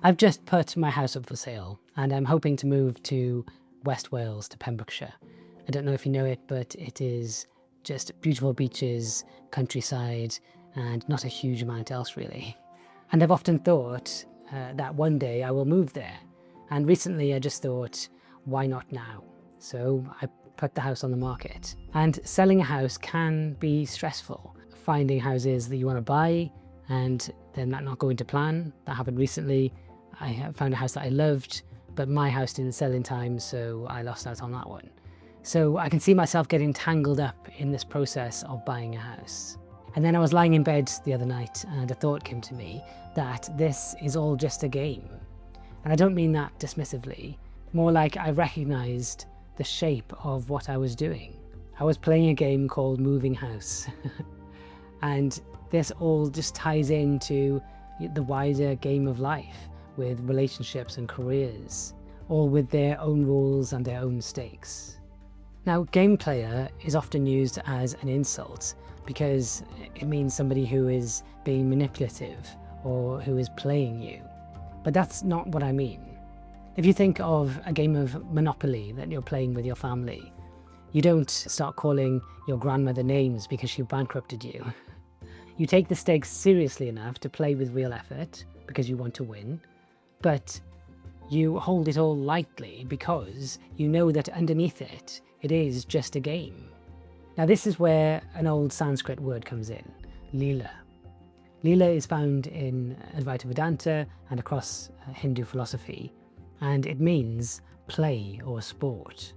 I've just put my house up for sale and I'm hoping to move to West Wales, to Pembrokeshire. I don't know if you know it, but it is just beautiful beaches, countryside, and not a huge amount else really. And I've often thought that one day I will move there. And recently I just thought, why not now? So I put the house on the market. And selling a house can be stressful. Finding houses that you want to buy and then that not going to plan. That happened recently. I found a house that I loved, but my house didn't sell in time, so I lost out on that one. So I can see myself getting tangled up in this process of buying a house. And then I was lying in bed the other night and a thought came to me that this is all just a game. And I don't mean that dismissively, more like I recognized the shape of what I was doing. I was playing a game called Moving House. And this all just ties into the wider game of life with relationships and careers, all with their own rules and their own stakes. Now, game player is often used as an insult because it means somebody who is being manipulative or who is playing you. But that's not what I mean. If you think of a game of Monopoly that you're playing with your family, you don't start calling your grandmother names because she bankrupted you. You take the stakes seriously enough to play with real effort because you want to win, but you hold it all lightly because you know that underneath it, it is just a game. Now this is where an old Sanskrit word comes in, Lila. Lila is found in Advaita Vedanta and across Hindu philosophy, and it means play or sport.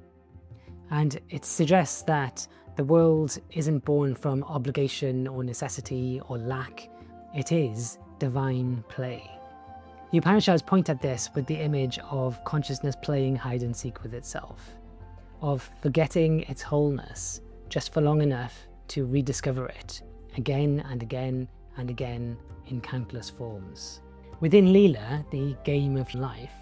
And it suggests that the world isn't born from obligation or necessity or lack, it is divine play. The Upanishads point at this with the image of consciousness playing hide and seek with itself, of forgetting its wholeness just for long enough to rediscover it again and again and again in countless forms. Within Leela, the game of life,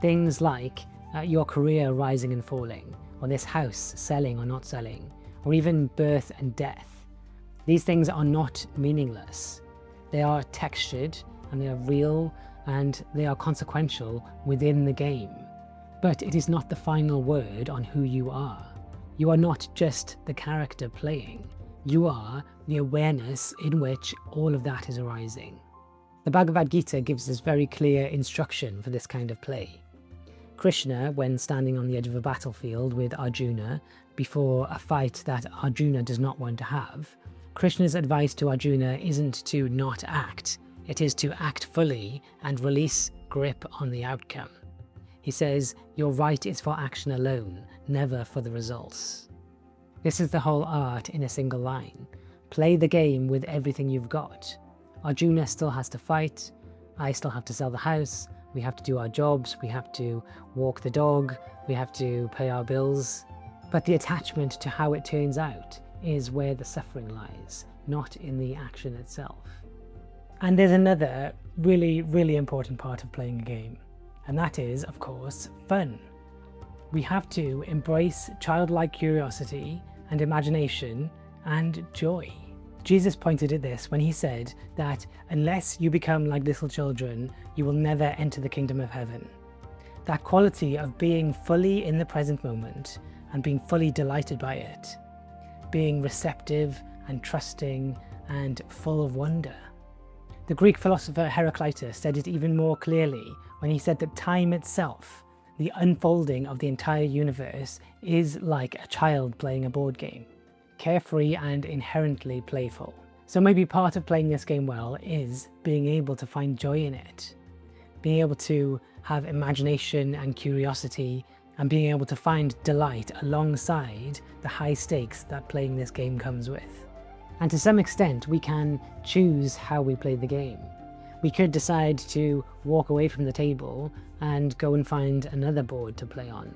things like your career rising and falling, or this house selling or not selling, or even birth and death, these things are not meaningless. They are textured and they are real and they are consequential within the game. But it is not the final word on who you are. You are not just the character playing. You are the awareness in which all of that is arising. The Bhagavad Gita gives us very clear instruction for this kind of play. Krishna, when standing on the edge of a battlefield with Arjuna before a fight that Arjuna does not want to have, Krishna's advice to Arjuna isn't to not act, it is to act fully and release grip on the outcome. He says, your right is for action alone, never for the results. This is the whole art in a single line. Play the game with everything you've got. Arjuna still has to fight, I still have to sell the house, we have to do our jobs, we have to walk the dog, we have to pay our bills. But the attachment to how it turns out is where the suffering lies, not in the action itself. And there's another really, really important part of playing a game, and that is, of course, fun. We have to embrace childlike curiosity and imagination and joy. Jesus pointed at this when he said that unless you become like little children, you will never enter the kingdom of heaven. That quality of being fully in the present moment and being fully delighted by it, being receptive and trusting and full of wonder. The Greek philosopher Heraclitus said it even more clearly when he said that time itself, the unfolding of the entire universe, is like a child playing a board game, carefree and inherently playful. So maybe part of playing this game well is being able to find joy in it, being able to have imagination and curiosity, and being able to find delight alongside the high stakes that playing this game comes with. And to some extent, we can choose how we play the game. We could decide to walk away from the table and go and find another board to play on.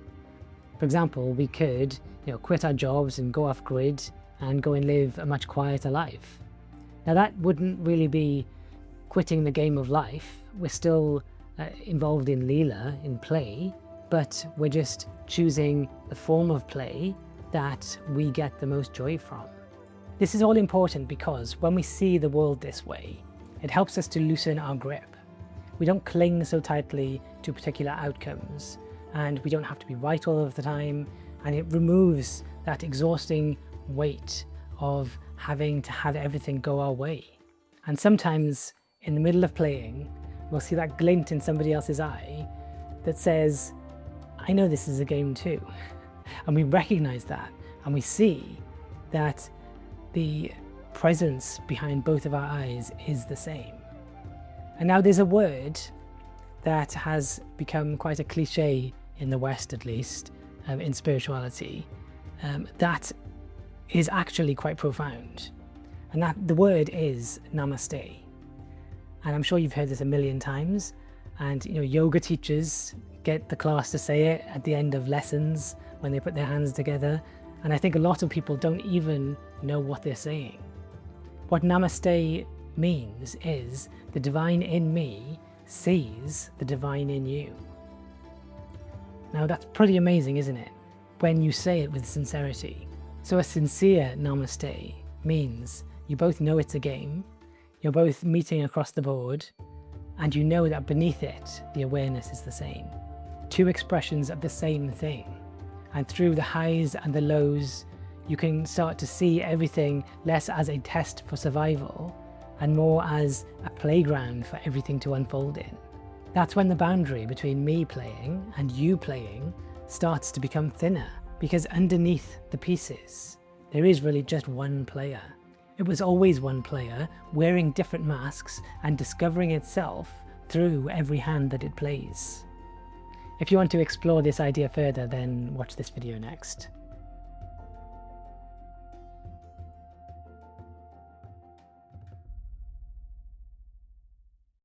For example, we could quit our jobs and go off grid and go and live a much quieter life. Now that wouldn't really be quitting the game of life. We're still involved in Leela, in play, but we're just choosing the form of play that we get the most joy from. This is all important because when we see the world this way, it helps us to loosen our grip. we don't cling so tightly to particular outcomes, and we don't have to be right all of the time, and it removes that exhausting weight of having to have everything go our way. And sometimes in the middle of playing, we'll see that glint in somebody else's eye that says, I know this is a game too. And we recognize that, and we see that the presence behind both of our eyes is the same. And now there's a word that has become quite a cliche in the West, at least, in spirituality, that is actually quite profound. And that the word is namaste. And I'm sure you've heard this a million times. And yoga teachers get the class to say it at the end of lessons when they put their hands together. And I think a lot of people don't even know what they're saying. What namaste means is the divine in me sees the divine in you. Now that's pretty amazing, isn't it? When you say it with sincerity. So a sincere namaste means you both know it's a game, you're both meeting across the board, and you know that beneath it, the awareness is the same. Two expressions of the same thing. And through the highs and the lows, you can start to see everything less as a test for survival and more as a playground for everything to unfold in. That's when the boundary between me playing and you playing starts to become thinner, because underneath the pieces, there is really just one player. It was always one player, wearing different masks and discovering itself through every hand that it plays. If you want to explore this idea further, then watch this video next.